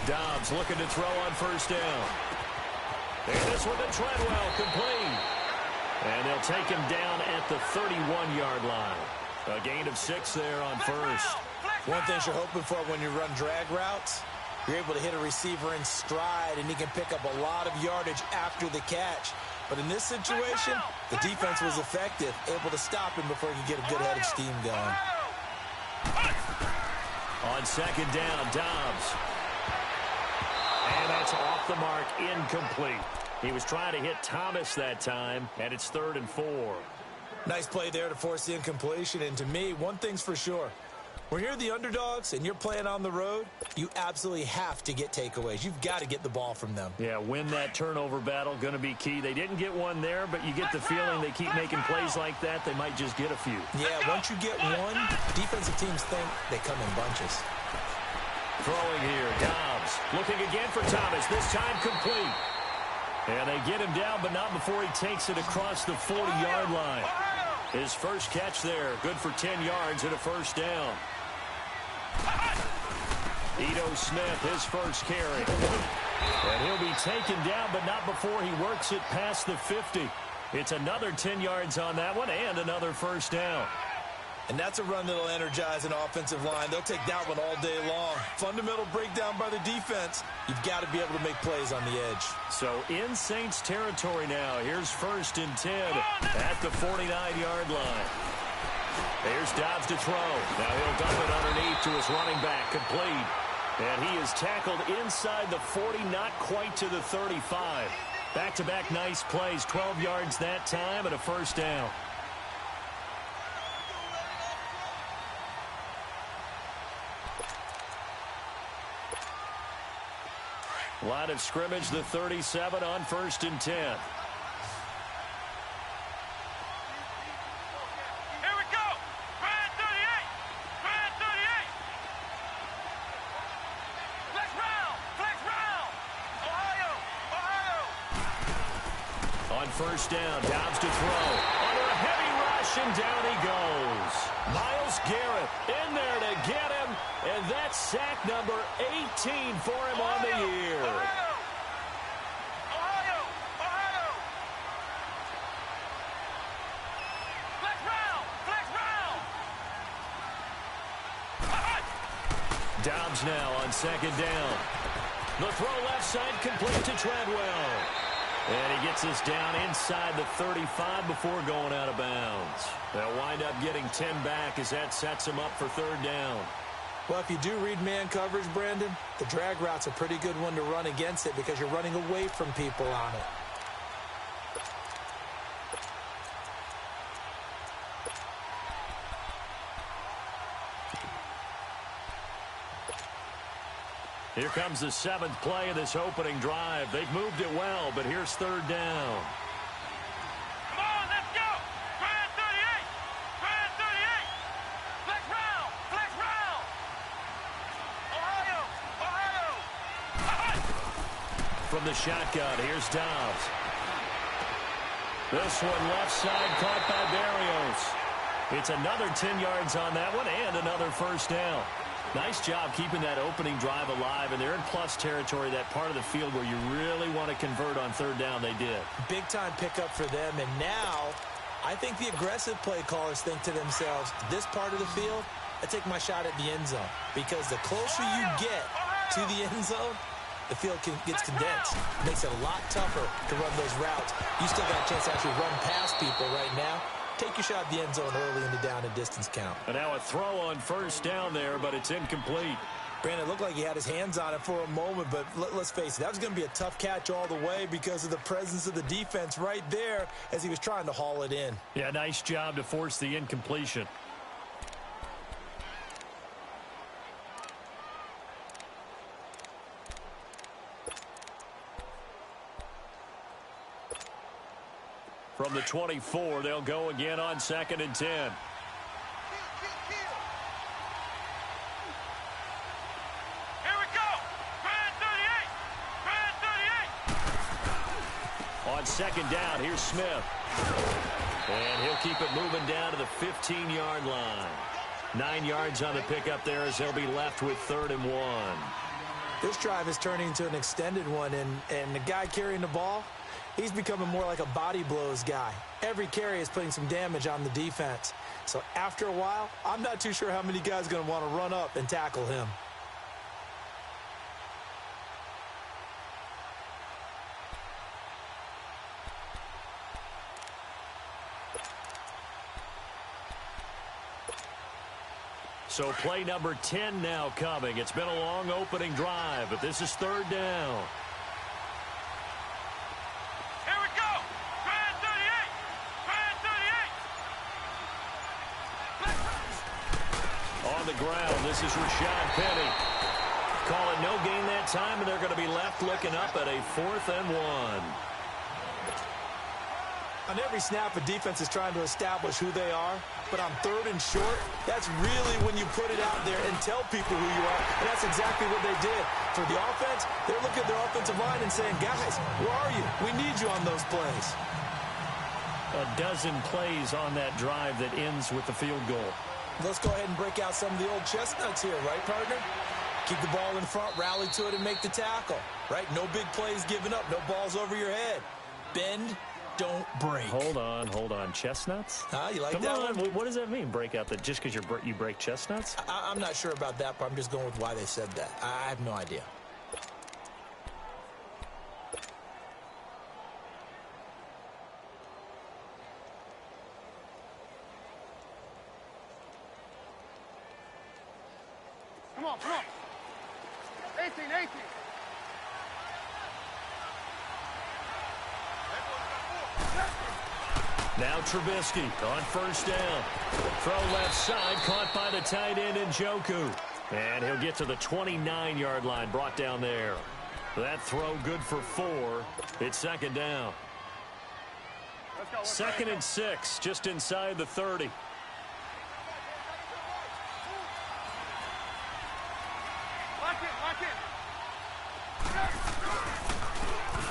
Dobbs looking to throw on first down. And this one to Treadwell, complete. And they'll take him down at the 31-yard line. A gain of 6 there on first. One thing you're hoping for when you run drag routes, you're able to hit a receiver in stride, and he can pick up a lot of yardage after the catch. But in this situation, the defense was effective, able to stop him before he could get a good head of steam going. On second down, Dobbs. And that's off the mark, incomplete. He was trying to hit Thomas that time, and it's 3rd and 4. Nice play there to force the incompletion, and to me, one thing's for sure. When you're the underdogs and you're playing on the road, you absolutely have to get takeaways. You've got to get the ball from them. Yeah, win that turnover battle, going to be key. They didn't get one there, but you get the feeling they keep making plays like that, they might just get a few. Yeah, once you get one, defensive teams think they come in bunches. Throwing here, Dobbs looking again for Thomas, this time complete. And they get him down, but not before he takes it across the 40-yard line. His first catch there, good for 10 yards and a first down. Ito Smith, his first carry. And he'll be taken down, but not before he works it past the 50. It's another 10 yards on that one and another first down. And that's a run that'll energize an offensive line. They'll take that one all day long. Fundamental breakdown by the defense. You've got to be able to make plays on the edge. So in Saints territory now. Here's 1st and 10 at the 49-yard line. There's Dobbs to throw. Now he'll dump it underneath to his running back. Complete. And he is tackled inside the 40, not quite to the 35. Back-to-back nice plays. 12 yards that time and a first down. Line of scrimmage, the 37 on 1st and 10. Here we go. Brand 38. Brand 38. Flex round. Flex round. Ohio. Ohio. On first down, Dobbs to throw. Under a heavy rush, and down he goes. Myles Garrett in there to get him. And that's sack number 18 for him on the year. Ohio. Ohio. Flex round. Flex round. Dobbs now on second down. The throw left side complete to Treadwell. And he gets us down inside the 35 before going out of bounds. They'll wind up getting 10 back as that sets him up for 3rd down. Well, if you do read man coverage, Brandon, the drag route's a pretty good one to run against it because you're running away from people on it. Here comes the 7th play of this opening drive. They've moved it well, but here's 3rd down. Come on, let's go. Brand 38. Brand 38. Flex round. Flex round. Ohio. Ohio. From the shotgun, here's Dobbs. This one left side caught by Barrios. It's another 10 yards on that one and another first down. Nice job keeping that opening drive alive, and they're in plus territory, that part of the field where you really want to convert on 3rd down. They did. Big-time pickup for them, and now I think the aggressive play callers think to themselves, this part of the field, I take my shot at the end zone, because the closer you get to the end zone, the field gets condensed. It makes it a lot tougher to run those routes. You still got a chance to actually run past people right now. Take your shot at the end zone early in the down and distance count. And now a throw on first down there, but it's incomplete. Brandon, it looked like he had his hands on it for a moment, but let's face it, that was going to be a tough catch all the way because of the presence of the defense right there as he was trying to haul it in. Yeah, nice job to force the incompletion. From the 24, they'll go again on 2nd and 10. Brand 38. On second down, here's Smith. And he'll keep it moving down to the 15-yard line. 9 yards on the pickup there as they'll be left with 3rd and 1. This drive is turning into an extended one, and the guy carrying the ball, he's becoming more like a body blows guy. Every carry is putting some damage on the defense. So after a while, I'm not too sure how many guys are going to want to run up and tackle him. So play number 10 now coming. It's been a long opening drive, but this is third down. Here we go. Grand 38. Grand 38. On the ground, this is Rashad Penny. Calling no gain that time, and they're going to be left looking up at a 4th and 1. On every snap, a defense is trying to establish who they are, but on 3rd and short, that's really when you put it out there and tell people who you are, and that's exactly what they did. For the offense, they're looking at their offensive line and saying, guys, where are you? We need you on those plays. A dozen plays on that drive that ends with the field goal. Let's go ahead and break out some of the old chestnuts here, right, partner? Keep the ball in front, rally to it, and make the tackle, right? No big plays given up, no balls over your head. Bend, don't break. Hold on. Chestnuts? You like Come that on. one? What does that mean, break out? That just because you break chestnuts? I'm not sure about that, but I'm just going with why they said that. I have no idea. Come on. 18. Now Trubisky on first down. Throw left side, caught by the tight end Njoku. And he'll get to the 29-yard line, brought down there. That throw good for 4. It's second down. 2nd and 6, just inside the 30. Lock in.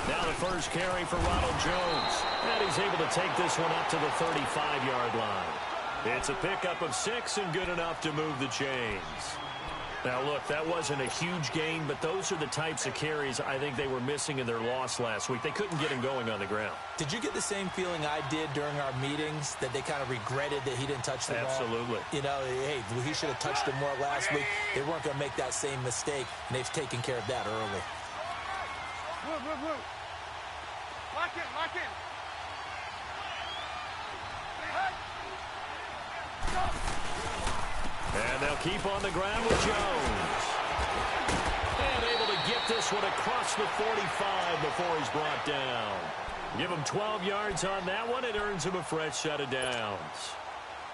Now the first carry for Ronald Jones. And he's able to take this one up to the 35-yard line. It's a pickup of 6 and good enough to move the chains. Now, look, that wasn't a huge gain, but those are the types of carries I think they were missing in their loss last week. They couldn't get him going on the ground. Did you get the same feeling I did during our meetings, that they kind of regretted that he didn't touch the ball? Absolutely. You know, hey, he should have touched it more last week. They weren't going to make that same mistake, and they've taken care of that early. Move. Lock in. And they'll keep on the ground with Jones. And able to get this one across the 45 before he's brought down. Give him 12 yards on that one. It earns him a fresh set of downs.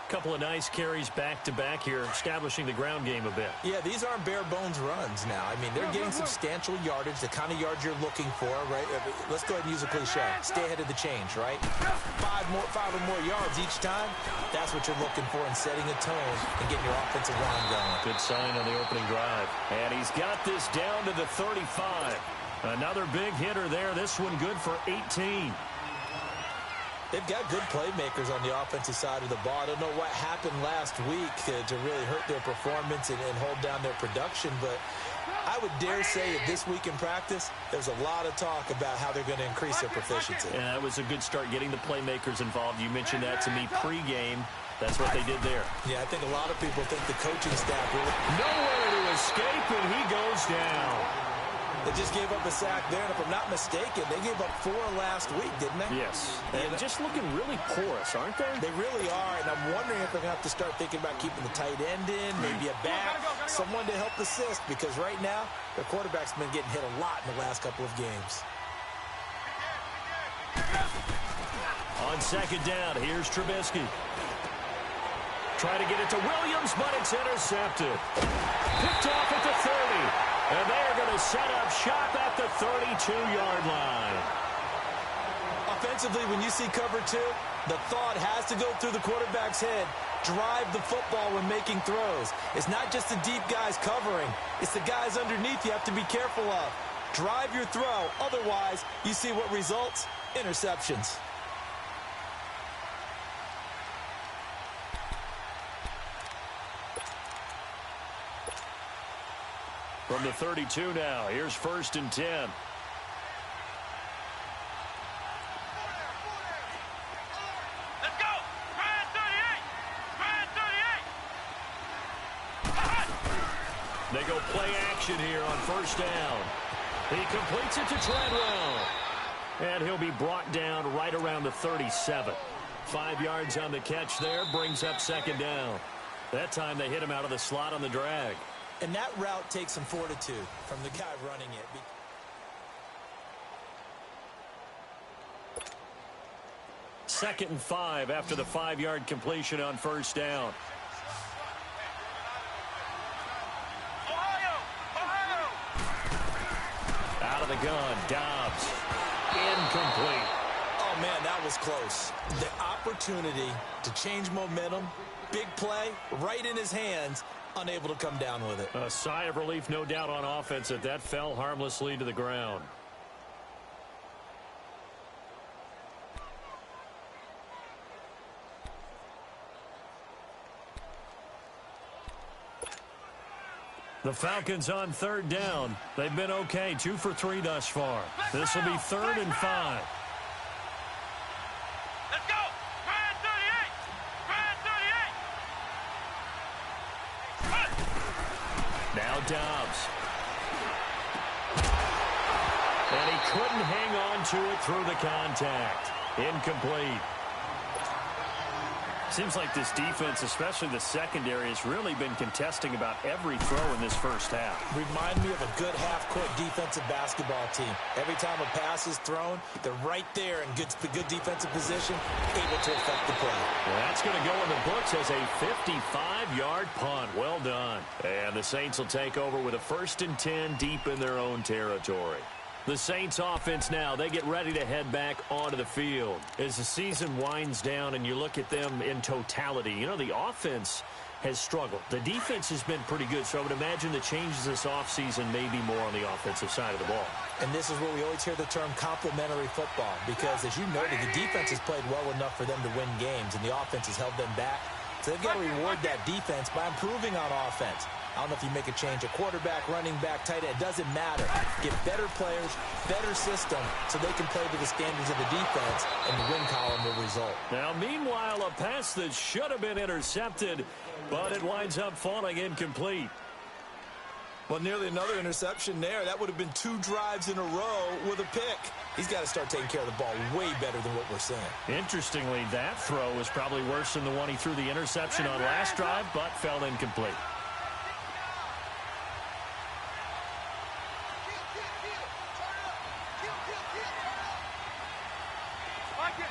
Couple of nice carries back-to-back here, establishing the ground game a bit. Yeah, these aren't bare-bones runs now. I mean, they're getting substantial yardage, the kind of yards you're looking for, right? Let's go ahead and use a cliche. Stay ahead of the change, right? 5 or more yards each time, that's what you're looking for in setting a tone and getting your offensive line going. Good sign on the opening drive. And he's got this down to the 35. Another big hitter there. This one good for 18. They've got good playmakers on the offensive side of the ball. I don't know what happened last week to really hurt their performance and hold down their production, but I would dare say that this week in practice, there's a lot of talk about how they're going to increase their proficiency. And that was a good start, getting the playmakers involved. You mentioned that to me pregame. That's what they did there. Yeah, I think a lot of people think the coaching staff really... Nowhere to escape, and he goes down. They just gave up a sack there, and if I'm not mistaken, they gave up 4 last week, didn't they? Yes. And just looking really porous, aren't they? They really are, and I'm wondering if they're going to have to start thinking about keeping the tight end in, maybe a back, someone to help assist, because right now, their quarterback's been getting hit a lot in the last couple of games. On second down, here's Trubisky. Try to get it to Williams, but it's intercepted. Picked off at the 30. And they're going to set up shop at the 32-yard line. Offensively, when you see cover 2, the thought has to go through the quarterback's head. Drive the football when making throws. It's not just the deep guys covering. It's the guys underneath you have to be careful of. Drive your throw. Otherwise, you see what results? Interceptions. From the 32 now, here's 1st and 10. Let's go. Red 38. Red 38. They go play action here on 1st down. He completes it to Treadwell. And he'll be brought down right around the 37. 5 yards on the catch there, brings up 2nd down. That time they hit him out of the slot on the drag. And that route takes some fortitude from the guy running it. 2nd and 5 after the 5-yard completion on 1st down. Ohio. Out of the gun, Dobbs. Incomplete. Oh, man, that was close. The opportunity to change momentum, big play, right in his hands, unable to come down with it. A sigh of relief, no doubt, on offense that fell harmlessly to the ground. The Falcons on 3rd down. They've been okay, 2 for 3 thus far. This will be 3rd and 5. Let's go. Red 38. Red 38. Now Dobbs. And he couldn't hang on to it through the contact. Incomplete. Seems like this defense, especially the secondary, has really been contesting about every throw in this first half. Remind me of a good half-court defensive basketball team. Every time a pass is thrown, they're right there in good defensive position, able to affect the play. Well, that's going to go in the books as a 55-yard punt. Well done. And the Saints will take over with a 1st and 10 deep in their own territory. The Saints offense now, they get ready to head back onto the field. As the season winds down and you look at them in totality, you know, the offense has struggled. The defense has been pretty good, so I would imagine the changes this offseason may be more on the offensive side of the ball. And this is where we always hear the term complementary football, because as you noted, the defense has played well enough for them to win games, and the offense has held them back. So they've got to reward that defense by improving on offense. I don't know if you make a change, a quarterback, running back, tight end, it doesn't matter. Get better players, better system, so they can play to the standards of the defense, and the win column will result. Now, meanwhile, a pass that should have been intercepted, but it winds up falling incomplete. Well, nearly another interception there. That would have been 2 drives in a row with a pick. He's got to start taking care of the ball way better than what we're seeing. Interestingly, that throw was probably worse than the one he threw the interception on last drive, but fell incomplete. Lock it.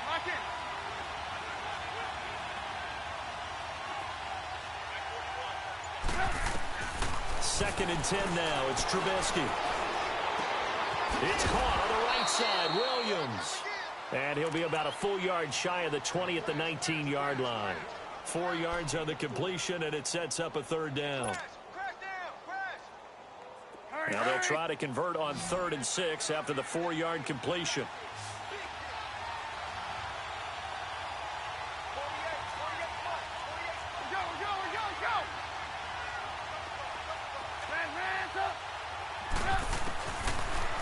2nd and 10 now. It's Trubisky. It's caught on the right side. Williams. And he'll be about a full yard shy of the 20 at the 19-yard line. 4 yards on the completion, and it sets up a 3rd down. Now they'll try to convert on 3rd and 6 after the 4-yard completion.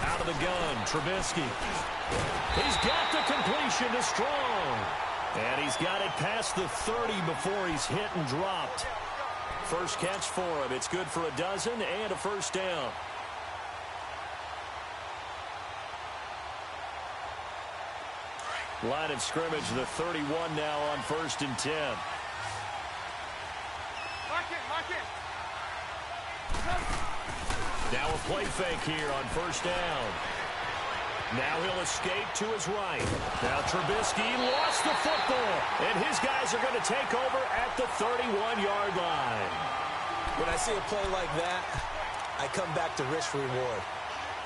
Out of the gun, Trubisky. He's got the completion to Strong. And he's got it past the 30 before he's hit and dropped. First catch for him. It's good for a dozen and a 1st down. Line of scrimmage, the 31 now on 1st and 10. Lock it. Now a play fake here on 1st down. Now he'll escape to his right. Now Trubisky lost the football, and his guys are going to take over at the 31-yard line. When I see a play like that, I come back to risk reward.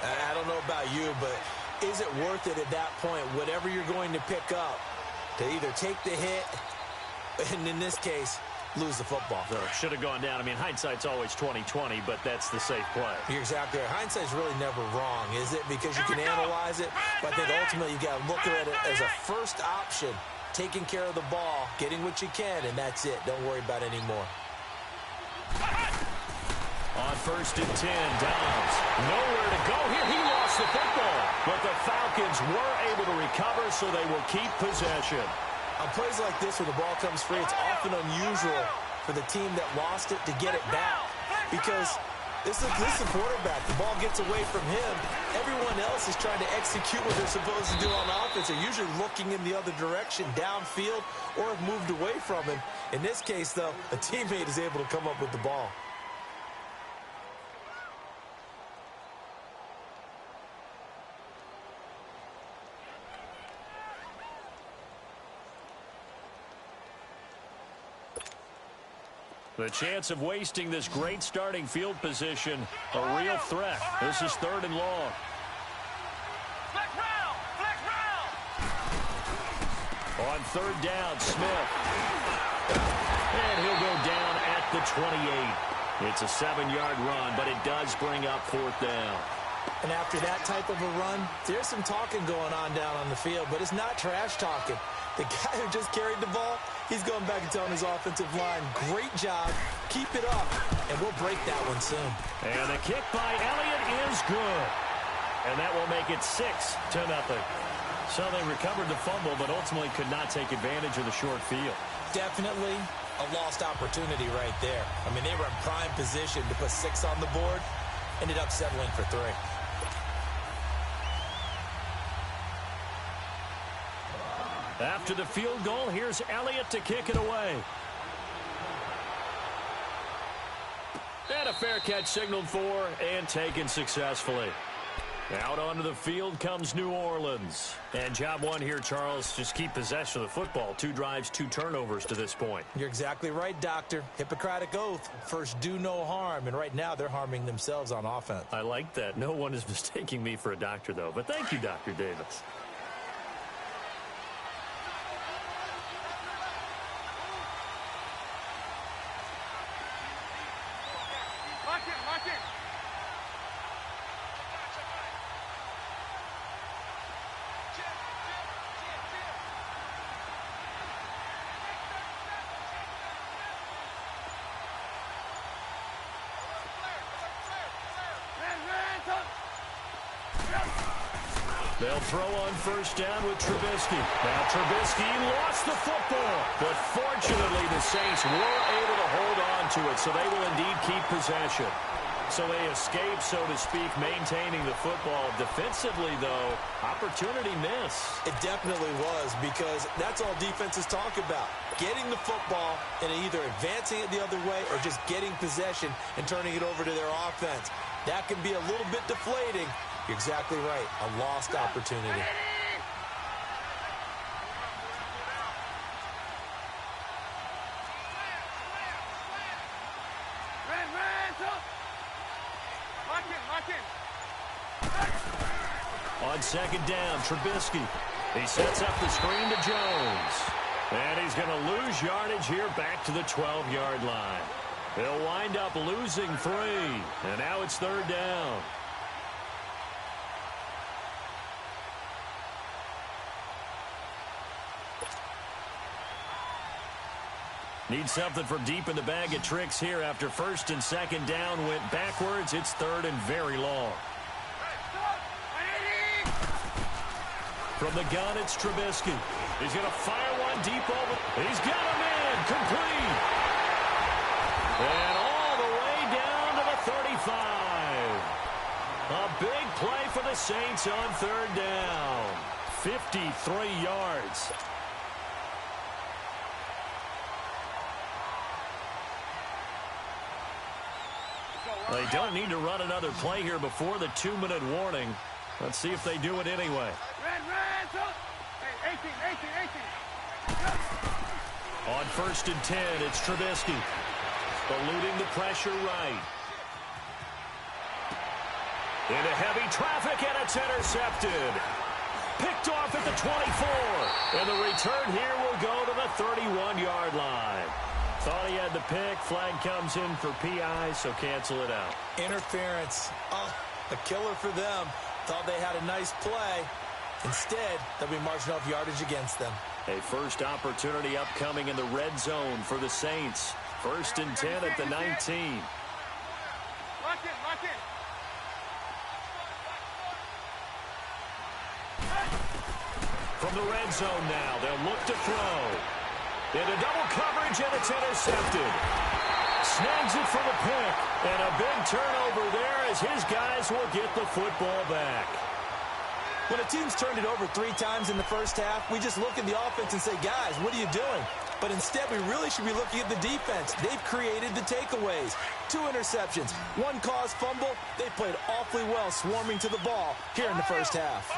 I don't know about you, but is it worth it at that point, whatever you're going to pick up, to either take the hit, and in this case, lose the football? Should have gone down. I mean, hindsight's always 20/20, but that's the safe play. You're exactly right. Hindsight's really never wrong, is it? Because you can analyze it, but I think ultimately you got to look at it as a first option, taking care of the ball, getting what you can, and that's it. Don't worry about it anymore. On 1st and 10, Downs. Nowhere to go here. He lost the football. But the Falcons were able to recover, so they will keep possession. On plays like this where the ball comes free, it's often unusual for the team that lost it to get it back. Because this is the quarterback. The ball gets away from him. Everyone else is trying to execute what they're supposed to do on offense. They're usually looking in the other direction, downfield, or have moved away from him. In this case, though, a teammate is able to come up with the ball. The chance of wasting this great starting field position, a real threat. This is 3rd and long. Flex round! Flex round! On 3rd down, Smith. And he'll go down at the 28. It's a 7-yard run, but it does bring up 4th down. And after that type of a run, there's some talking going on down on the field, but it's not trash talking. The guy who just carried the ball, he's going back and telling his offensive line, great job, keep it up, and we'll break that one soon. And the kick by Elliott is good. And that will make it 6-0. So they recovered the fumble, but ultimately could not take advantage of the short field. Definitely a lost opportunity right there. I mean, they were in prime position to put 6 on the board, ended up settling for 3. After the field goal, here's Elliott to kick it away. And a fair catch signaled for and taken successfully. Out onto the field comes New Orleans. And job one here, Charles, just keep possession of the football. 2 drives, 2 turnovers to this point. You're exactly right, Doctor. Hippocratic oath. First, do no harm. And right now, they're harming themselves on offense. I like that. No one is mistaking me for a doctor, though. But thank you, Dr. Davis. They'll throw on 1st down with Trubisky. Now Trubisky lost the football, but fortunately the Saints were able to hold on to it, so they will indeed keep possession. So they escape, so to speak, maintaining the football. Defensively, though, opportunity miss. It definitely was, because that's all defenses talk about. Getting the football and either advancing it the other way or just getting possession and turning it over to their offense. That can be a little bit deflating. You're exactly right. A lost opportunity. On 2nd down, Trubisky. He sets up the screen to Jones. And he's going to lose yardage here back to the 12-yard line. He'll wind up losing 3. And now it's 3rd down. Need something from deep in the bag of tricks here after 1st and 2nd down went backwards. It's 3rd and very long. From the gun, it's Trubisky. He's going to fire one deep over. He's got him in. Complete. And all the way down to the 35. A big play for the Saints on 3rd down. 53 yards. They don't need to run another play here before the 2-minute warning. Let's see if they do it anyway. On 1st and 10, it's Trubisky. Eluding the pressure right. Into heavy traffic, and it's intercepted. Picked off at the 24. And the return here will go to the 31-yard line. Thought he had the pick. Flag comes in for PI, so cancel it out. Interference. Oh, a killer for them. Thought they had a nice play. Instead, they'll be marching off yardage against them. A first opportunity upcoming in the red zone for the Saints. 1st and 10 at the 19. From the red zone now, they'll look to throw. Into double coverage, and it's intercepted. Snags it for the pick. And a big turnover there as his guys will get the football back. When a team's turned it over 3 times in the first half, we just look at the offense and say, guys, what are you doing? But instead, we really should be looking at the defense. They've created the takeaways. 2 interceptions, 1 caused fumble. They played awfully well swarming to the ball here in the first half.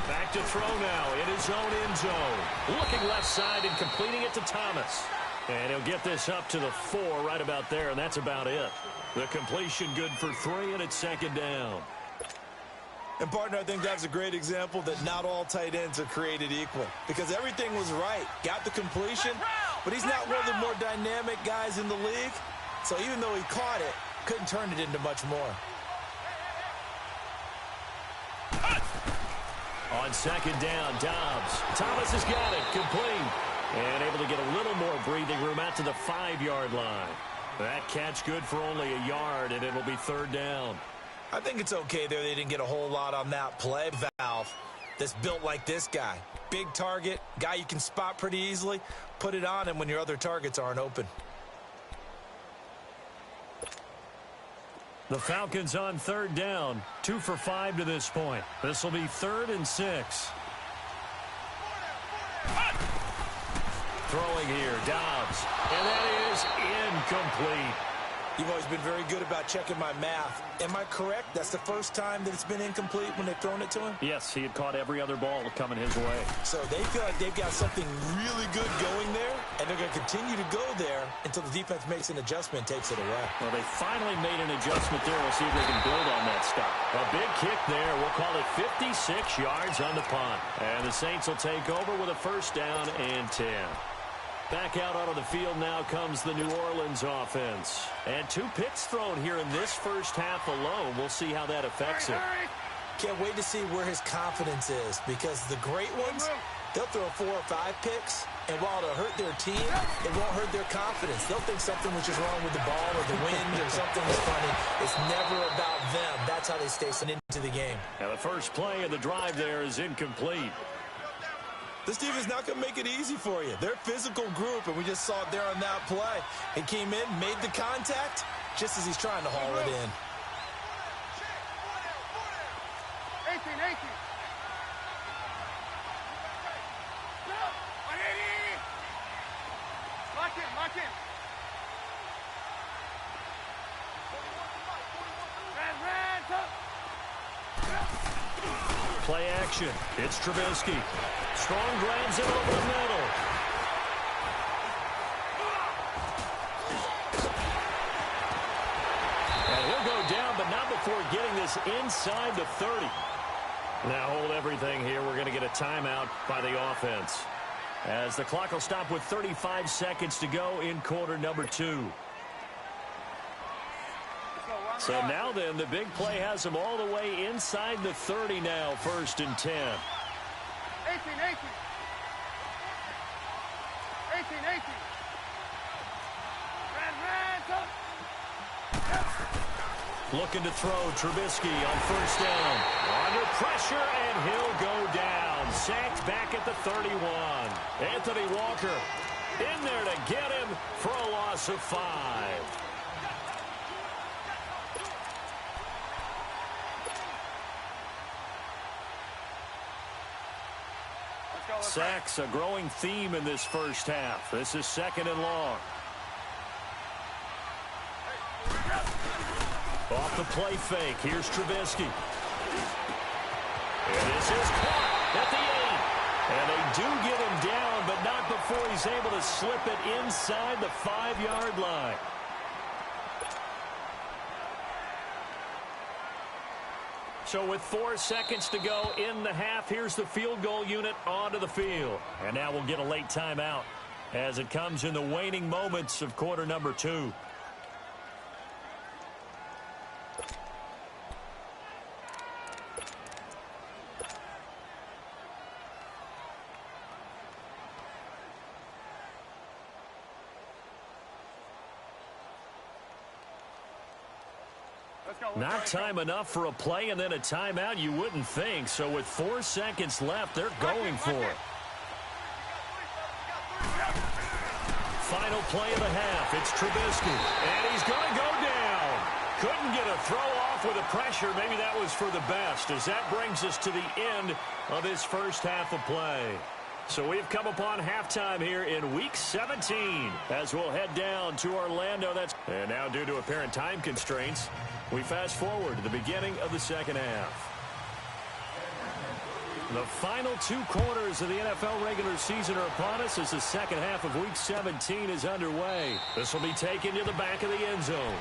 Back to throw now in his own end zone. Looking left side and completing it to Thomas. And he'll get this up to the 4 right about there, and that's about it. The completion good for 3, and it's second down. And, partner, I think that's a great example that not all tight ends are created equal. Because everything was right. Got the completion, but he's not one of the more dynamic guys in the league. So even though he caught it, couldn't turn it into much more. On second down, Dobbs. Thomas has got it. Complete. And able to get a little more breathing room out to the 5-yard line. That catch good for only a yard, and it'll be third down. I think it's okay there. They didn't get a whole lot on that play. Valve that's built like this guy. Big target, guy you can spot pretty easily. Put it on him when your other targets aren't open. The Falcons on third down. 2 for 5 to this point. This will be 3rd and 6. Throwing here, Dobbs. And that is incomplete. You've always been very good about checking my math. Am I correct? That's the first time that it's been incomplete when they've thrown it to him? Yes, he had caught every other ball coming his way. So they feel like they've got something really good going there, and they're going to continue to go there until the defense makes an adjustment and takes it away. Well, they finally made an adjustment there. We'll see if they can build on that stuff. A big kick there. We'll call it 56 yards on the punt. And the Saints will take over with a first down and 10. Back out onto the field now comes the New Orleans offense. And 2 picks thrown here in this first half alone. We'll see how that affects him. Can't wait to see where his confidence is, because the great ones, they'll throw 4 or 5 picks, and while it'll hurt their team, it won't hurt their confidence. They'll think something was just wrong with the ball or the wind or something was funny. It's never about them. That's how they stay into the game. Now the first play of the drive there is incomplete. This team is not going to make it easy for you. They're a physical group, and we just saw it there on that play. He came in, made the contact, just as he's trying to haul it in. 18. Lock in. Play action. It's Trubisky. Strong grabs it over the middle. And he'll go down, but not before getting this inside the 30. Now hold everything here. We're going to get a timeout by the offense, as the clock will stop with 35 seconds to go in quarter number 2. So now then, the big play has them all the way inside the 30 now, 1st and 10. 18. Looking to throw, Trubisky on 1st down. Under pressure, and he'll go down. Sacked back at the 31. Anthony Walker in there to get him for a loss of 5. Sacks, a growing theme in this first half. This is 2nd and long. Off the play fake. Here's Trubisky. And this is caught at the 8. And they do get him down, but not before he's able to slip it inside the 5-yard line. So with 4 seconds to go in the half, here's the field goal unit onto the field. And now we'll get a late timeout as it comes in the waning moments of quarter number 2. Not time enough for a play and then a timeout, you wouldn't think. So with 4 seconds left, they're going for it. Final play of the half. It's Trubisky. And he's going to go down. Couldn't get a throw off with the pressure. Maybe that was for the best, as that brings us to the end of this first half of play. So we've come upon halftime here in Week 17 as we'll head down to Orlando. And now, due to apparent time constraints, we fast forward to the beginning of the second half. The final 2 quarters of the NFL regular season are upon us as the second half of Week 17 is underway. This will be taken to the back of the end zone.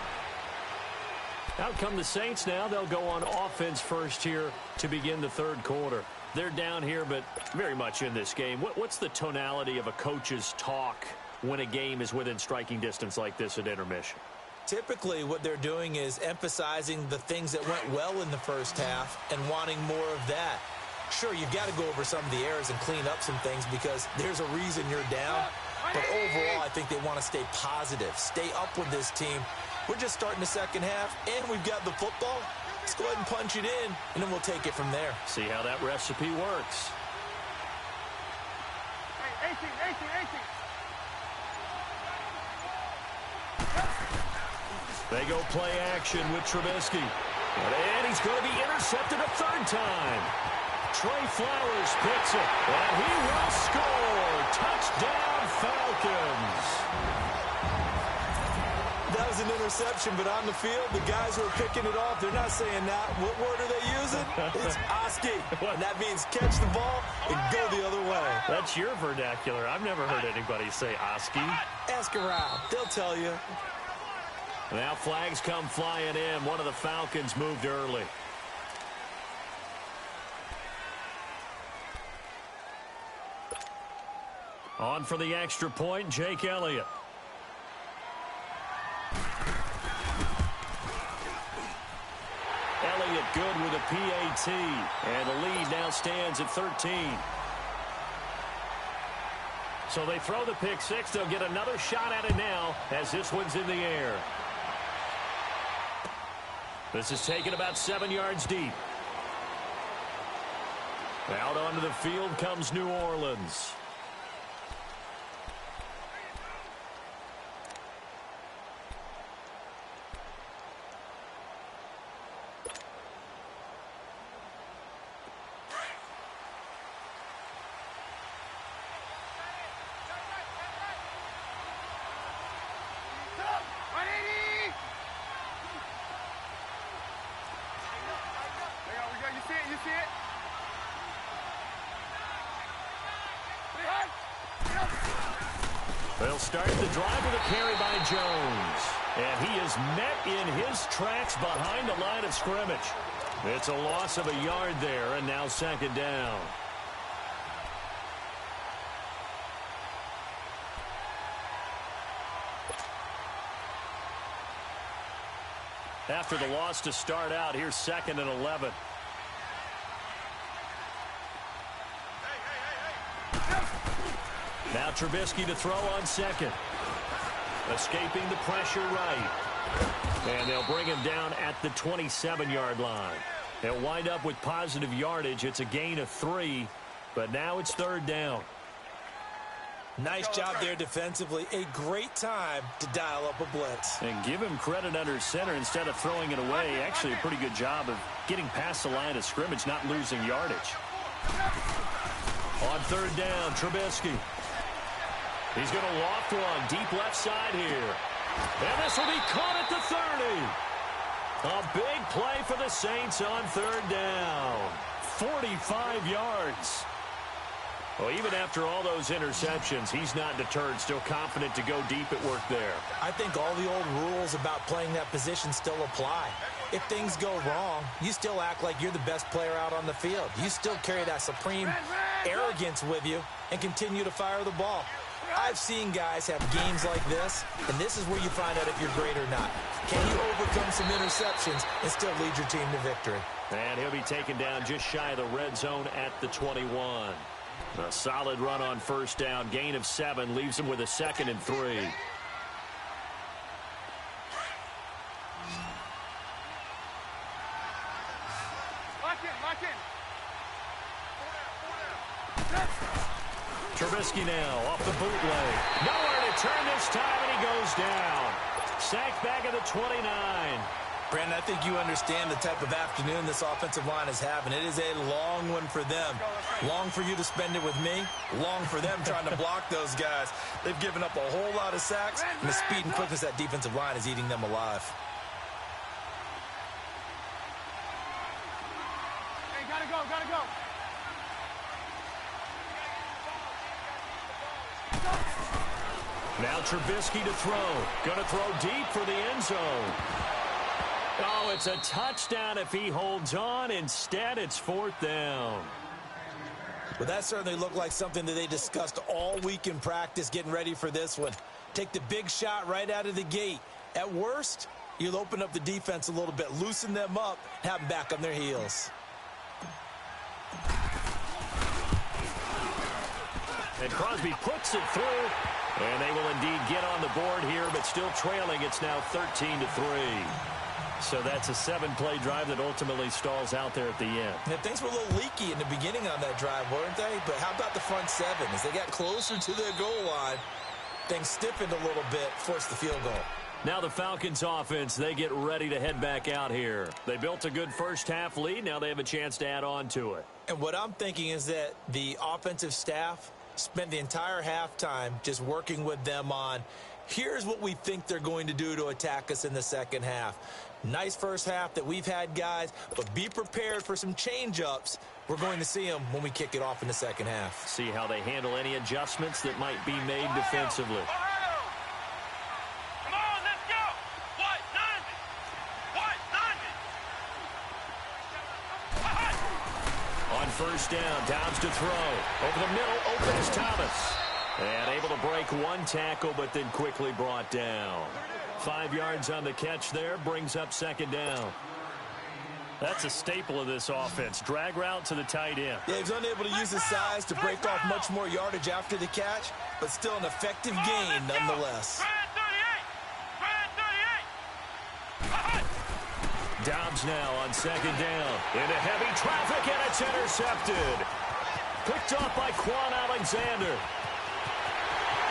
Out come the Saints now. They'll go on offense first here to begin the third quarter. They're down here, but very much in this game. What's the tonality of a coach's talk when a game is within striking distance like this at intermission? Typically, what they're doing is emphasizing the things that went well in the first half and wanting more of that. Sure, you've got to go over some of the errors and clean up some things because there's a reason you're down. But overall, I think they want to stay positive, stay up with this team. We're just starting the second half, and we've got the football. Let's go ahead and punch it in, and then we'll take it from there. See how that recipe works. Hey, 18. They go play action with Trubisky. And he's going to be intercepted a third time. Trey Flowers picks it, and he will score. Touchdown, Falcons. That was an interception, but on the field, the guys who are picking it off, they're not saying that. What word are they using? It's Oski. And that means catch the ball and go the other way. That's your vernacular. I've never heard anybody say Oski. Ask around. They'll tell you. Now flags come flying in. One of the Falcons moved early. On for the extra point, Jake Elliott. Elliott good with a PAT. And the lead now stands at 13. So they throw the pick six. They'll get another shot at it now as this one's in the air. This is taken about 7 yards deep. Out onto the field comes New Orleans. They'll start the drive with a carry by Jones. And he is met in his tracks behind the line of scrimmage. It's a loss of a yard there, and now second down. After the loss to start out, here's 2nd and 11. Now Trubisky to throw on second. Escaping the pressure right. And they'll bring him down at the 27-yard line. They'll wind up with positive yardage. It's a gain of 3, but now it's third down. Nice job there defensively. A great time to dial up a blitz. And give him credit under center instead of throwing it away. Actually a pretty good job of getting past the line of scrimmage, not losing yardage. On third down, Trubisky. He's going to loft one deep left side here. And this will be caught at the 30. A big play for the Saints on third down. 45 yards. Well, even after all those interceptions, he's not deterred, still confident to go deep at work there. I think all the old rules about playing that position still apply. If things go wrong, you still act like you're the best player out on the field. You still carry that supreme arrogance with you and continue to fire the ball. I've seen guys have games like this, and this is where you find out if you're great or not. Can you overcome some interceptions and still lead your team to victory? And he'll be taken down just shy of the red zone at the 21. A solid run on first down. Gain of 7 leaves him with a 2nd and 3. Trubisky now off the bootleg. Nowhere to turn this time, and he goes down. Sacked back at the 29. Brandon, I think you understand the type of afternoon this offensive line is having. It is a long one for them. Long for you to spend it with me. Long for them trying to block those guys. They've given up a whole lot of sacks, and the speed and quickness of that defensive line is eating them alive. Hey, gotta go, gotta go. Now Trubisky to throw. Going to throw deep for the end zone. Oh, it's a touchdown if he holds on. Instead, it's 4th down. Well, that certainly looked like something that they discussed all week in practice getting ready for this one. Take the big shot right out of the gate. At worst, you'll open up the defense a little bit, loosen them up, have them back on their heels. And Crosby puts it through. And they will indeed get on the board here, but still trailing. It's now 13-3. So that's a 7-play drive that ultimately stalls out there at the end. Yeah, things were a little leaky in the beginning on that drive, weren't they? But how about the front 7? As they got closer to their goal line, things stiffened a little bit, forced the field goal. Now the Falcons offense, they get ready to head back out here. They built a good first-half lead. Now they have a chance to add on to it. And what I'm thinking is that the offensive staff spent the entire halftime just working with them on, here's what we think they're going to do to attack us in the second half. Nice first half that we've had, guys, but be prepared for some change-ups. We're going to see them when we kick it off in the second half. See how they handle any adjustments that might be made defensively. Come on, let's go. White 90. On first down, Dobbs to throw. Over the middle, open is Thomas. And able to break one tackle, but then quickly brought down. 5 yards on the catch there, brings up second down. That's a staple of this offense. Drag route to the tight end. Yeah, he's unable to use his size to break off much more yardage after the catch, but still an effective gain nonetheless. Dobbs now on second down. Into heavy traffic, and it's intercepted. Picked off by Quan Alexander.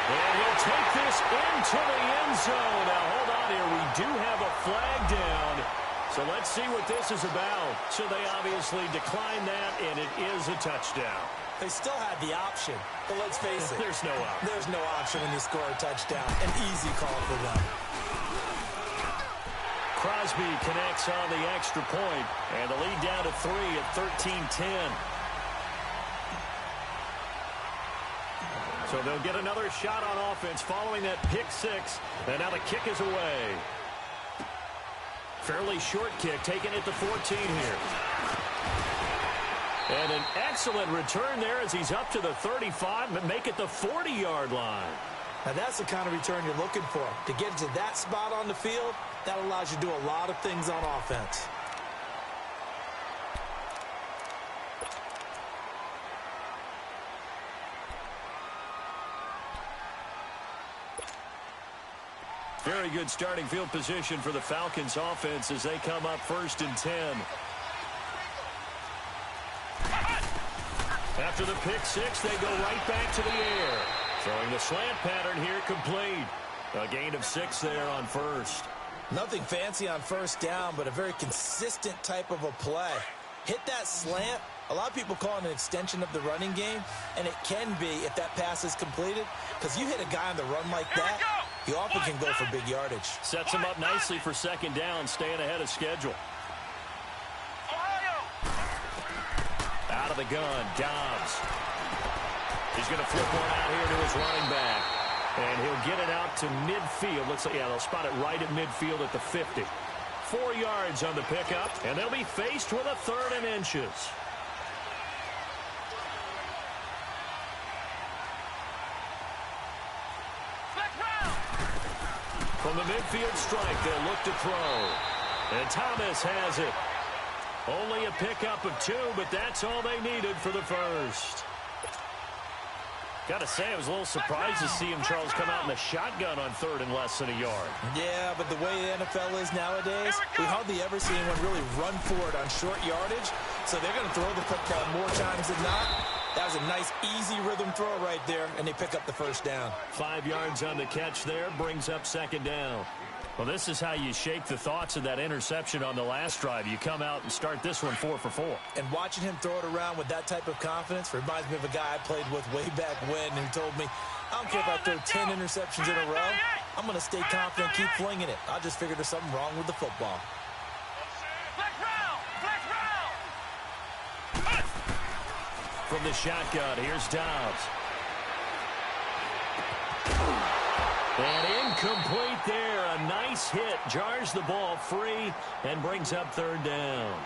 And he'll take this into the end zone. Now, hold on here. We do have a flag down. So let's see what this is about. So they obviously declined that, and it is a touchdown. They still had the option, but let's face it. There's no option. There's no option when you score a touchdown. An easy call for them. Crosby connects on the extra point, and the lead down to 3 at 13-10. So they'll get another shot on offense following that pick 6, and now the kick is away. Fairly short kick, taking it to 14 here. And an excellent return there as he's up to the 35, but make it the 40-yard line. Now that's the kind of return you're looking for. To get to that spot on the field, that allows you to do a lot of things on offense. Very good starting field position for the Falcons offense as they come up 1st and 10. After the pick 6, they go right back to the air. Throwing the slant pattern here complete. A gain of 6 there on first. Nothing fancy on first down, but a very consistent type of a play. Hit that slant. A lot of people call it an extension of the running game, and it can be if that pass is completed, because you hit a guy on the run like that, he often can go for big yardage. Sets him up nicely for second down, staying ahead of schedule. Out of the gun, Dobbs. He's going to flip one out here to his running back. And he'll get it out to midfield. Looks like, yeah, they'll spot it right at midfield at the 50. 4 yards on the pickup, and they'll be faced with a 3rd and inches. From the midfield strike, they'll look to throw. And Thomas has it. Only a pickup of 2, but that's all they needed for the first. Got to say, I was a little surprised to see him, Charles, come out in the shotgun on 3rd and less than a yard. Yeah, but the way the NFL is nowadays, we hardly ever see anyone really run for it on short yardage. So they're going to throw the football more times than not. That was a nice, easy rhythm throw right there, and they pick up the first down. 5 yards on the catch there, brings up second down. Well, this is how you shake the thoughts of that interception on the last drive. You come out and start this one 4 for 4. And watching him throw it around with that type of confidence reminds me of a guy I played with way back when who told me, I don't care if I throw 10 interceptions in a row. I'm going to stay confident, keep flinging it. I just figured there's something wrong with the football. From the shotgun, here's Dobbs. And incomplete there. A nice hit. Jars the ball free and brings up third down.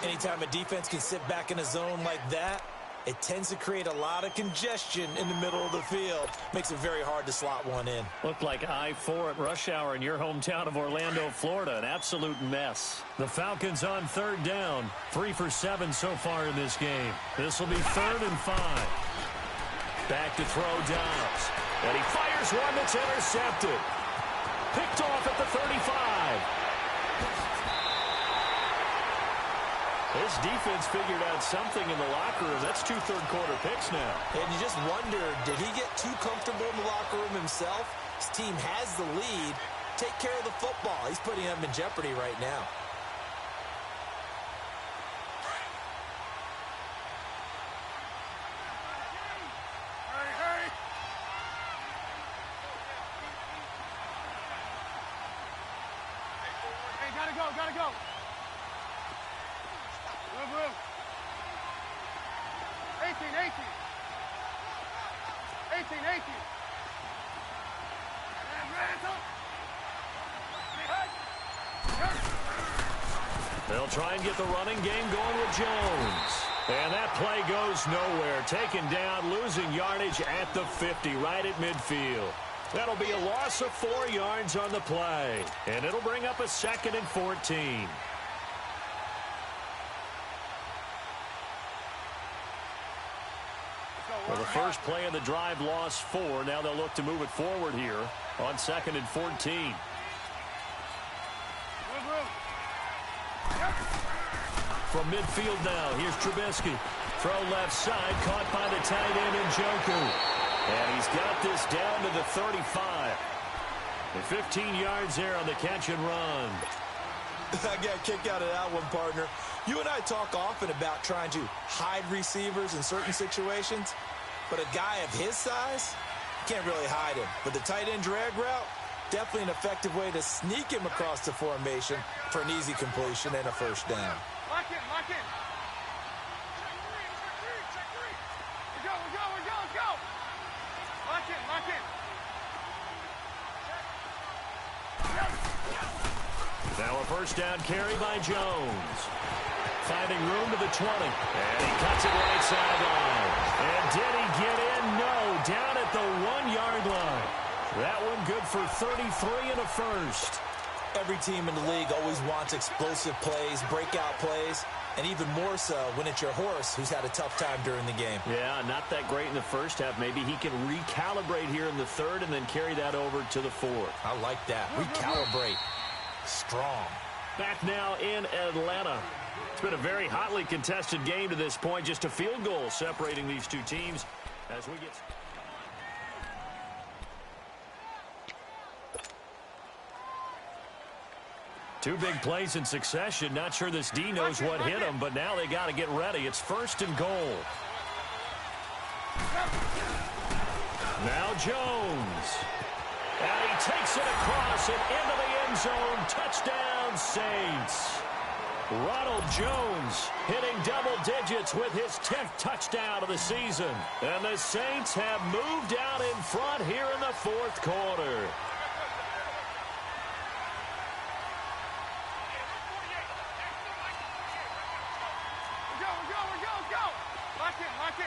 Anytime a defense can sit back in a zone like that, it tends to create a lot of congestion in the middle of the field. Makes it very hard to slot one in. Looked like I-4 at rush hour in your hometown of Orlando, Florida. An absolute mess. The Falcons on third down. 3 for 7 so far in this game. This will be 3rd and 5. Back to throw Dobbs. And he fires one that's intercepted. Picked off at the 35. This defense figured out something in the locker room. That's 2 third-quarter picks now. And you just wonder, did he get too comfortable in the locker room himself? His team has the lead. Take care of the football. He's putting them in jeopardy right now. Gotta go. Move. 18. They'll try and get the running game going with Jones. And that play goes nowhere. Taken down, losing yardage at the 50, right at midfield. That'll be a loss of 4 yards on the play. And it'll bring up a 2nd and 14. Well, the first play of the drive lost 4. Now they'll look to move it forward here on 2nd and 14. From midfield now, here's Trubisky. Throw left side, caught by the tight end Njoku. And he's got this down to the 35. And 15 yards there on the catch and run. I got a kick out of that one, partner. You and I talk often about trying to hide receivers in certain situations, but a guy of his size, you can't really hide him. But the tight end drag route, definitely an effective way to sneak him across the formation for an easy completion and a first down. Lock in. Let's go. Lock in. Now a first down carry by Jones. Finding room to the 20. And he cuts it right sideline. And did he get in? No. Down at the 1-yard line. That one good for 33 and a first. Every team in the league always wants explosive plays, breakout plays, and even more so when it's your horse who's had a tough time during the game. Yeah, not that great in the first half. Maybe he can recalibrate here in the third and then carry that over to the fourth. I like that. Recalibrate. Strong. Back now in Atlanta. It's been a very hotly contested game to this point. Just a field goal separating these two teams as we get... Two big plays in succession. Not sure this D knows what hit him, but now they got to get ready. It's 1st and goal. Now Jones. And he takes it across and into the end zone. Touchdown, Saints. Ronald Jones hitting double digits with his 10th touchdown of the season. And the Saints have moved out in front here in the 4th quarter. Lock in.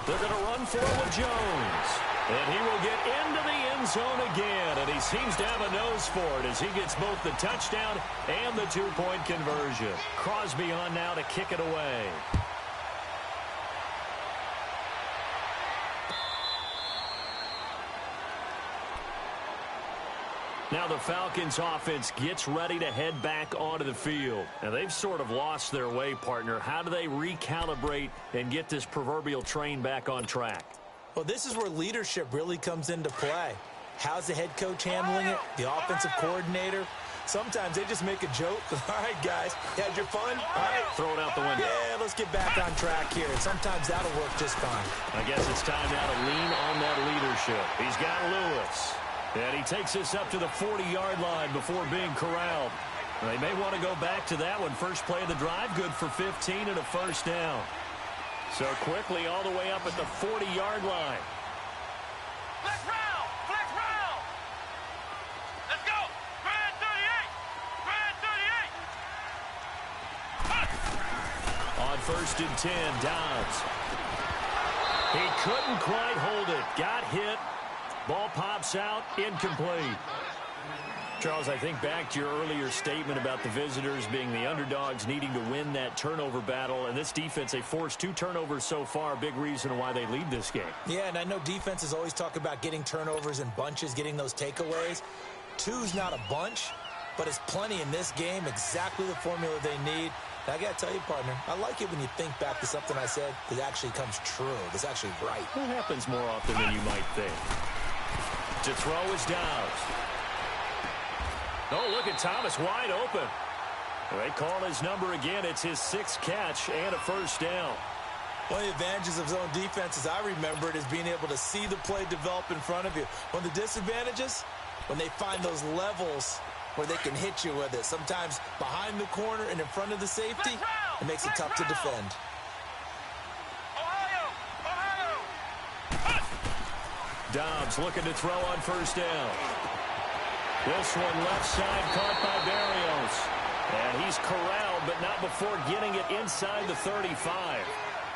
They're going to run forward Jones. And he will get into the end zone again. And he seems to have a nose for it as he gets both the touchdown and the two-point conversion. Crosby on now to kick it away. Now the Falcons offense gets ready to head back onto the field. Now they've sort of lost their way, partner. How do they recalibrate and get this proverbial train back on track? Well, this is where leadership really comes into play. How's the head coach handling it? The offensive coordinator? Sometimes they just make a joke. All right, guys, you had your fun? All right. Throw it out the window. Yeah, let's get back on track here. And sometimes that'll work just fine. I guess it's time now to lean on that leadership. He's got Lewis. And he takes us up to the 40-yard line before being corralled. They may want to go back to that one. First play of the drive, good for 15 and a first down. So quickly all the way up at the 40-yard line. Flex round! Flex round! Let's go! Grand 38! Grand 38! On first and 10, Dobbs. He couldn't quite hold it. Got hit. Ball pops out, incomplete. Charles, I think back to your earlier statement about the visitors being the underdogs needing to win that turnover battle. And this defense, they forced 2 turnovers so far. Big reason why they lead this game. Yeah, and I know defenses always talk about getting turnovers in bunches, getting those takeaways. 2's not a bunch, but it's plenty in this game, exactly the formula they need. And I got to tell you, partner, I like it when you think back to something I said that actually comes true, that's actually right. That happens more often than you might think. To throw is Dobbs. Oh, look at Thomas wide open. They call his number again. It's his 6th catch and a first down. One of the advantages of zone defense, as I remember it, is being able to see the play develop in front of you. One of the disadvantages, when they find those levels where they can hit you with it. Sometimes behind the corner and in front of the safety, it makes it tough to defend. Dobbs looking to throw on first down. This one left side caught by Barrios. And he's corralled, but not before getting it inside the 35.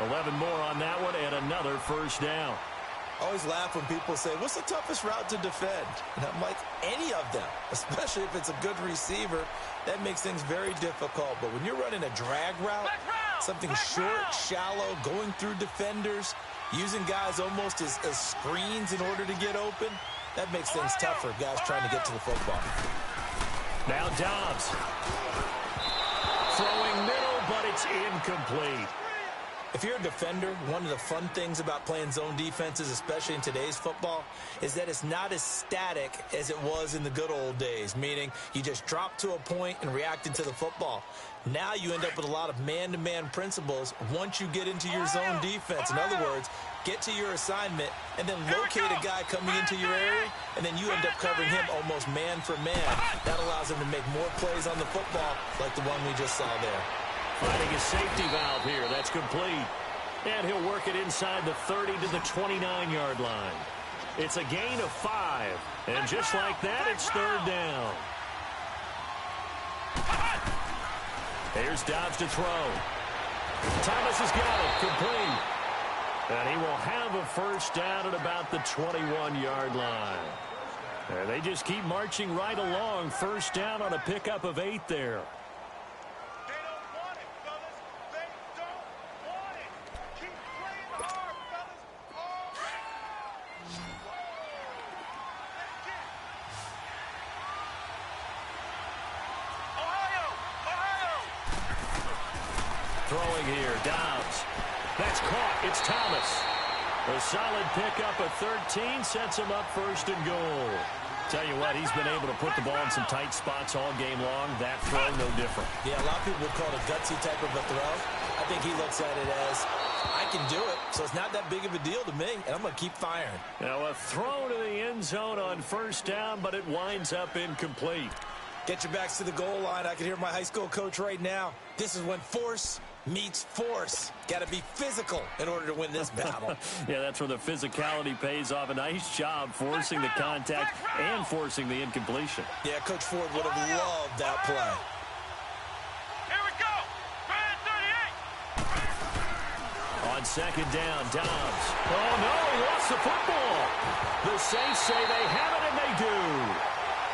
11 more on that one and another first down. I always laugh when people say, what's the toughest route to defend? And I'm like, any of them, especially if it's a good receiver. That makes things very difficult. But when you're running a drag route, something short, shallow, going through defenders, using guys almost as screens in order to get open, that makes things tougher, guys trying to get to the football. Now Dobbs. Throwing middle, but it's incomplete. If you're a defender, one of the fun things about playing zone defenses, especially in today's football, is that it's not as static as it was in the good old days, meaning you just drop to a point and react into the football. Now you end up with a lot of man-to-man principles once you get into your zone defense. In other words, get to your assignment and then locate a guy coming into your area, and then you end up covering him almost man for man. That allows him to make more plays on the football like the one we just saw there. Finding a safety valve here. That's complete. And he'll work it inside the 30 to the 29-yard line. It's a gain of 5. And just like that, it's third down. Here's Dobbs to throw. Thomas has got it. Complete. And he will have a first down at about the 21-yard line. And they just keep marching right along. First down on a pickup of 8 there. Throwing here, Dobbs. That's caught. It's Thomas. A solid pickup of 13 sets him up first and goal. Tell you what, he's been able to put the ball in some tight spots all game long. That throw, no different. Yeah, a lot of people would call it a gutsy type of a throw. I think he looks at it as, I can do it, so it's not that big of a deal to me, and I'm going to keep firing. Now a throw to the end zone on first down, but it winds up incomplete. Get your backs to the goal line. I can hear my high school coach right now. This is when force meets force. Got to be physical in order to win this battle. Yeah, that's where the physicality pays off. A nice job forcing the contact and forcing the incompletion. Yeah, Coach Ford would have loved that play. Here we go. Grand 38. On second down, Dobbs. Oh, no, he lost the football. The Saints say they have it, and they do.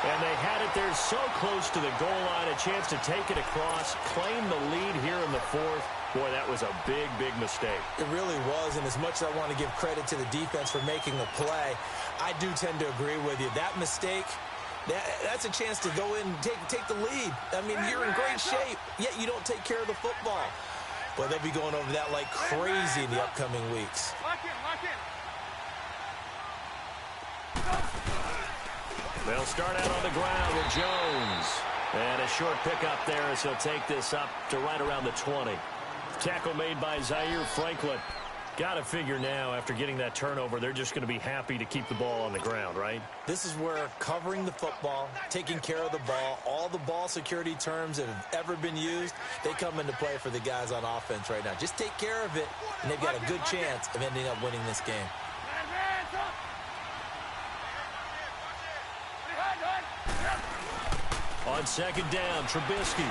And they had it there so close to the goal line, a chance to take it across, claim the lead here in the fourth. Boy, that was a big, big mistake. It really was, and as much as I want to give credit to the defense for making the play, I do tend to agree with you. That mistake That's a chance to go in and take the lead. I mean, you're in great shape, yet you don't take care of the football. But they'll be going over that like crazy in the upcoming weeks. Lock in, lock in. They'll start out on the ground with Jones. And a short pickup there as he'll take this up to right around the 20. Tackle made by Zaire Franklin. Got to figure now, after getting that turnover, they're just going to be happy to keep the ball on the ground, right? This is where covering the football, taking care of the ball, all the ball security terms that have ever been used, they come into play for the guys on offense right now. Just take care of it, and they've got a good chance of ending up winning this game. On second down, Trubisky.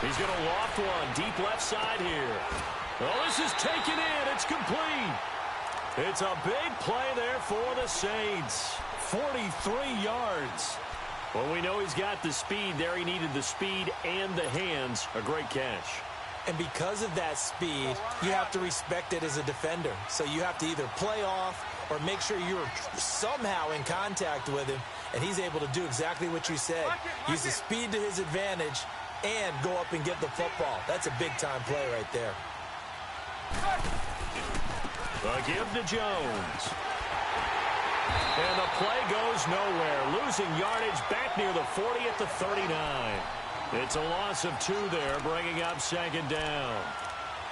He's going to loft one deep left side here. Oh, this is taken in. It's complete. It's a big play there for the Saints. 43 yards. Well, we know he's got the speed there. He needed the speed and the hands. A great catch. And because of that speed, you have to respect it as a defender. So you have to either play off or make sure you're somehow in contact with him, and he's able to do exactly what you said. Use the speed to his advantage and go up and get the football. That's a big-time play right there. The give to Jones. And the play goes nowhere. Losing yardage back near the 40 at the 39. It's a loss of 2 there, bringing up second down.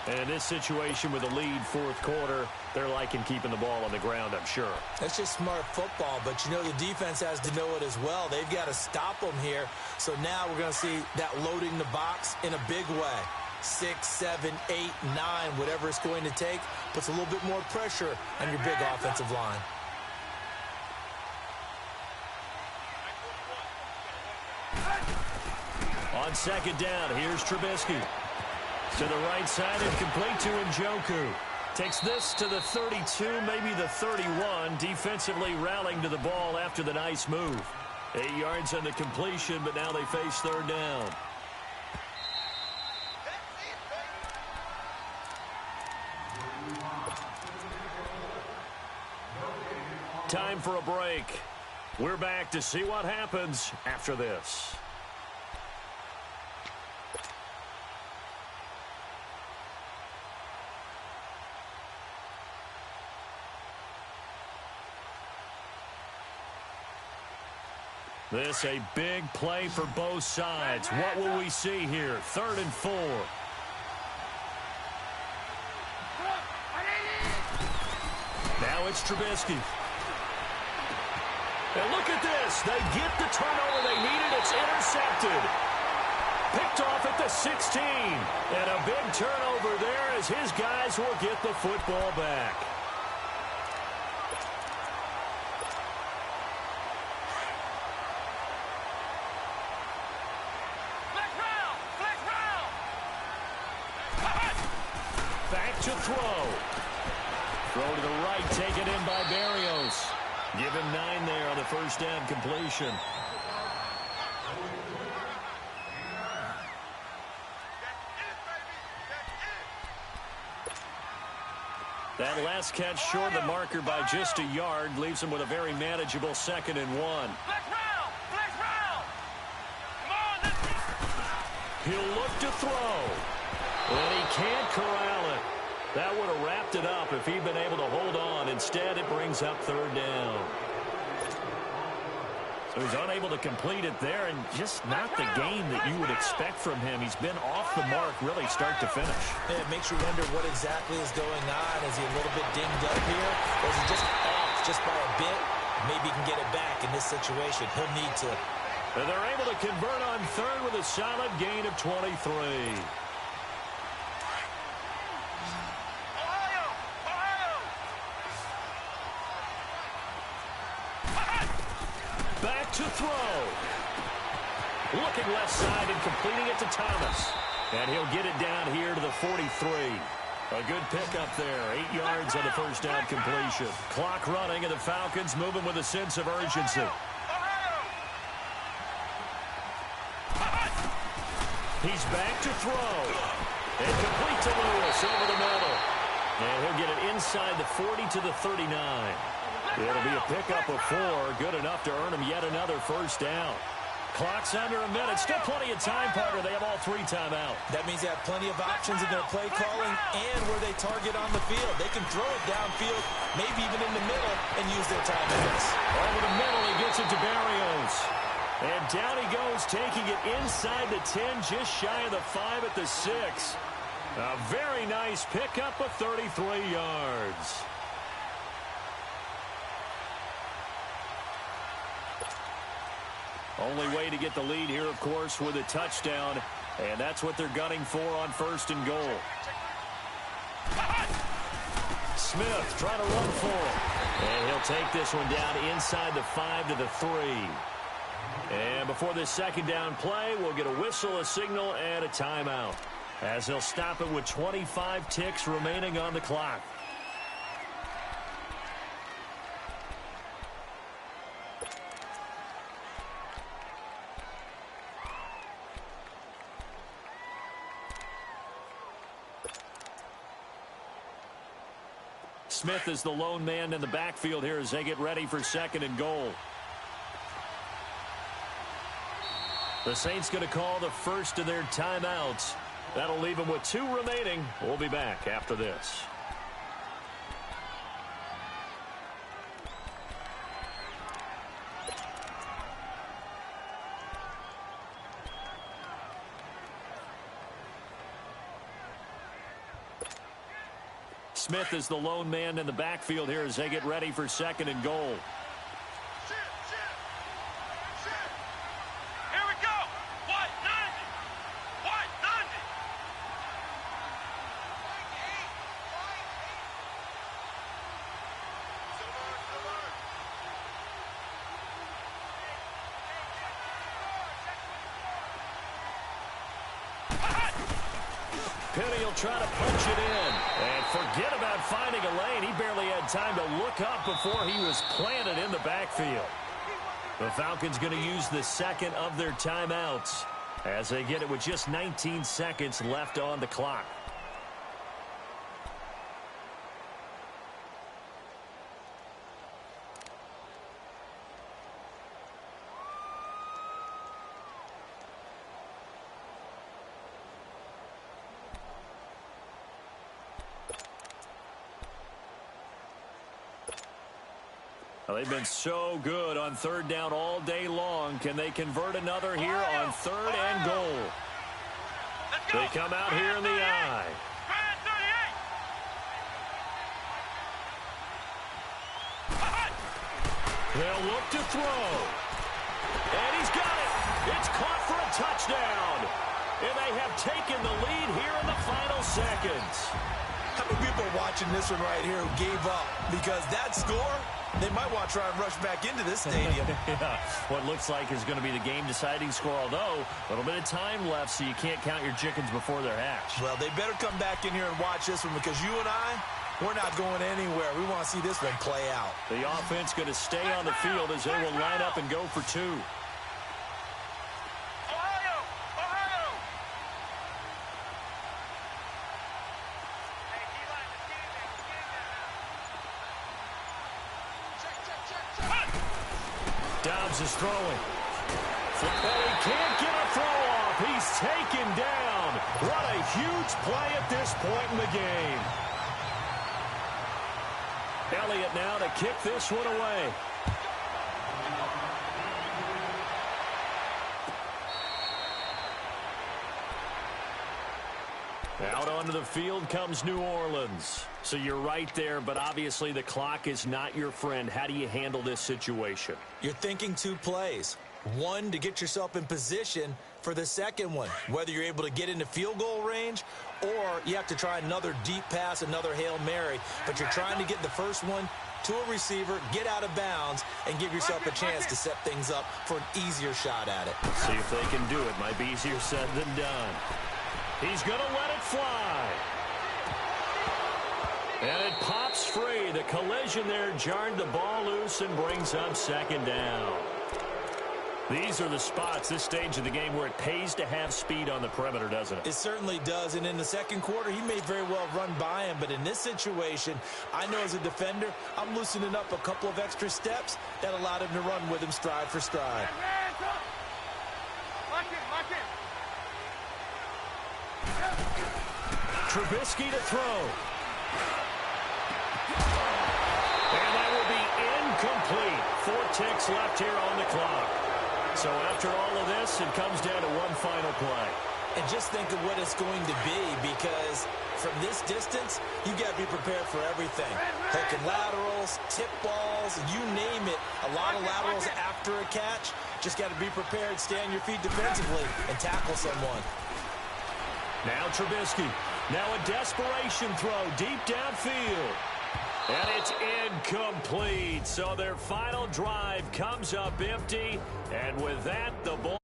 And in this situation with a lead fourth quarter, they're liking keeping the ball on the ground, I'm sure. That's just smart football, but you know the defense has to know it as well. They've got to stop them here. So now we're going to see that loading the box in a big way. 6, 7, 8, 9, whatever it's going to take, puts a little bit more pressure on your big offensive line. On second down, here's Trubisky. To the right side and complete to Njoku. Takes this to the 32, maybe the 31. Defensively rallying to the ball after the nice move. 8 yards on the completion, but now they face third down. Time for a break. We're back to see what happens after this. This a big play for both sides. What will we see here? 3rd and 4. Now it's Trubisky. And look at this. They get the turnover they needed. It's intercepted. Picked off at the 16. And a big turnover there as his guys will get the football back. Back to throw. Throw to the right, taken in by Berrios. Give him 9 there on the first down completion. That last catch short of the marker by just a yard leaves him with a very manageable 2nd and 1. He'll look to throw. And he can't corral it. That would have wrapped it up if he'd been able to hold on. Instead, it brings up 3rd down. So he's unable to complete it there, and just not the game that you would expect from him. He's been off the mark really start to finish. Yeah, it makes you wonder what exactly is going on. Is he a little bit dinged up here? Or is he just off just by a bit? Maybe he can get it back in this situation. He'll need to. And they're able to convert on 3rd with a solid gain of 23. Back to throw. Looking left side and completing it to Thomas. And he'll get it down here to the 43. A good pickup there. 8 yards on the first down completion. Clock running and the Falcons moving with a sense of urgency. He's back to throw. And complete to Lewis over the middle. And he'll get it inside the 40 to the 39. It'll be a pickup of 4, good enough to earn him yet another first down. Clock's under a minute. Still plenty of time, partner. They have all 3 timeouts. That means they have plenty of options in their play calling and where they target on the field. They can throw it downfield, maybe even in the middle, and use their timeouts. Over the middle, he gets it to Barrios. And down he goes, taking it inside the 10, just shy of the 5 at the 6. A very nice pickup of 33 yards. Only way to get the lead here, of course, with a touchdown. And that's what they're gunning for on 1st and goal. Smith trying to run for him. And he'll take this one down inside the 5 to the 3. And before this 2nd down play, we'll get a whistle, a signal, and a timeout, as they'll stop it with 25 ticks remaining on the clock. Smith is the lone man in the backfield here as they get ready for 2nd and goal. The Saints going to call the first of their timeouts. That'll leave them with 2 remaining. We'll be back after this. Smith is the lone man in the backfield here as they get ready for 2nd and goal. Here we go. White 90. White 90. Penny will try to punch it in. And forget about finding a lane. He barely had time to look up before he was planted in the backfield. The Falcons going to use the 2nd of their timeouts as they get it with just 19 seconds left on the clock. Well, they've been so good on 3rd down all day long. Can they convert another here on 3rd and goal? They come out here in the I. They'll look to throw. And he's got it. It's caught for a touchdown. And they have taken the lead here in the final seconds. How many people are watching this one right here who gave up? Because that score, they might want to try and rush back into this stadium. Yeah, what looks like is going to be the game-deciding score, although a little bit of time left, so you can't count your chickens before they're hatched. Well, they better come back in here and watch this one, because you and I, we're not going anywhere. We want to see this one play out. The offense going to stay on the field as they will line up and go for 2. Dobbs is throwing. And he can't get a throw off. He's taken down. What a huge play at this point in the game. Elliott now to kick this one away. Out onto the field comes New Orleans. So you're right there, but obviously the clock is not your friend. How do you handle this situation? You're thinking 2 plays. One, to get yourself in position for the second one, whether you're able to get into field goal range or you have to try another deep pass, another Hail Mary. But you're trying to get the first one to a receiver, get out of bounds, and give yourself a chance to set things up for an easier shot at it. See if they can do it. Might be easier said than done. He's going to let it fly. And it pops free. The collision there jarred the ball loose and brings up 2nd down. These are the spots, this stage of the game, where it pays to have speed on the perimeter, doesn't it? It certainly does, and in the second quarter, he may very well run by him, but in this situation, I know as a defender, I'm loosening up a couple of extra steps that allowed him to run with him stride for stride. Trubisky to throw. And that will be incomplete. 4 ticks left here on the clock. So after all of this, it comes down to one final play. And just think of what it's going to be, because from this distance, you got to be prepared for everything. Hook and laterals, tip balls, you name it. A lot of laterals after a catch. Just got to be prepared, stay on your feet defensively, and tackle someone. Now Trubisky. Now a desperation throw deep downfield. And it's incomplete. So their final drive comes up empty. And with that, the ball...